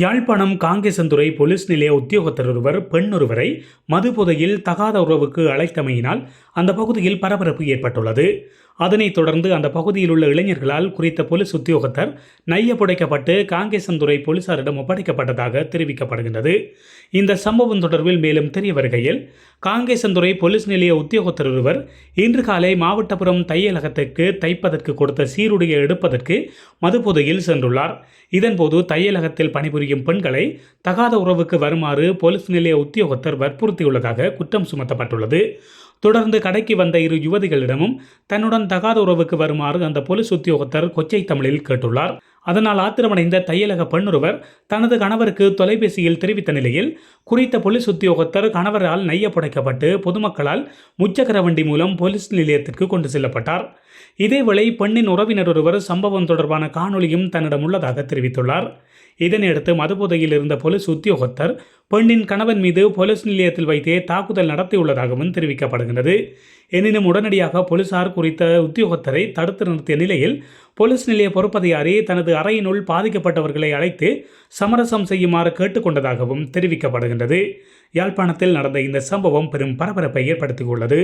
Yazhpanam Kankesanthurai police நிலைய உத்தியோகத்தர் ஒருவர் பெண் ஒருவரை மதுபோதையில் தகாத உறவுக்கு அழைத்தமையினால் அந்த பகுதியில் பரபரப்பு ஏற்பட்டுள்ளது. அதனைத் தொடர்ந்து அந்த பகுதியில் உள்ள இளைஞர்களால் குறித்த போலீஸ் உத்தியோகத்தர் நைய புடைக்கப்பட்டு காங்கேசன்துறை போலீசாரிடம் ஒப்படைக்கப்பட்டதாக தெரிவிக்கப்படுகின்றது. இந்த சம்பவம் தொடர்பில் மேலும் தெரிய வருகையில், காங்கேசன்துறை போலீஸ் நிலைய உத்தியோகத்தர் ஒருவர் இன்று காலை மாவட்டபுரம் தையலகத்திற்கு தைப்பதற்கு கொடுத்த சீருடையை எடுப்பதற்கு மதுபோதையில் சென்றுள்ளார். இதன்போது தையலகத்தில் பணிபுரியும் பெண்களை தகாத உறவுக்கு வருமாறு போலீஸ் நிலைய உத்தியோகத்தர் வற்புறுத்தியுள்ளதாக குற்றம் சுமத்தப்பட்டுள்ளது. தொடர்ந்து கடைக்கு வந்த இரு யுவதிகளிடமும் தன்னுடன் தகாத உறவுக்கு வருமாறு அந்த போலீஸ் உத்தியோகத்தர் கொச்சை தமிழில் கேட்டுள்ளார். அதனால் ஆத்திரமடைந்த தையலக பெண்ணொருவர் தனது கணவருக்கு தொலைபேசியில் தெரிவித்த நிலையில் குறித்த போலீஸ் உத்தியோகத்தர் கணவரால் நைய புடைக்கப்பட்டு பொதுமக்களால் முச்சக்கர வண்டி மூலம் போலீஸ் நிலையத்திற்கு கொண்டு செல்லப்பட்டார். இதேவேளை பெண்ணின் உறவினர் ஒருவர் சம்பவம் தொடர்பான காணொலியும் தன்னிடம் உள்ளதாக தெரிவித்துள்ளார். இதனையடுத்து மதுபோதையில் இருந்த போலீஸ் உத்தியோகத்தர் பெண்ணின் கணவன் மீது போலீஸ் நிலையத்தில் வைத்தே தாக்குதல் நடத்தியுள்ளதாகவும் தெரிவிக்கப்படுகிறது. எனினும் உடனடியாக போலீசார் குறித்த உத்தியோகத்தரை தடுத்து நிறுத்திய நிலையில் போலீஸ் நிலைய பொறுப்பதிகாரி தனது அறையினுள் பாதிக்கப்பட்டவர்களை அழைத்து சமரசம் செய்யுமாறு கேட்டுக்கொண்டதாகவும் தெரிவிக்கப்படுகின்றது. யாழ்ப்பாணத்தில் நடந்த இந்த சம்பவம் பெரும் பரபரப்பை ஏற்படுத்தியுள்ளது.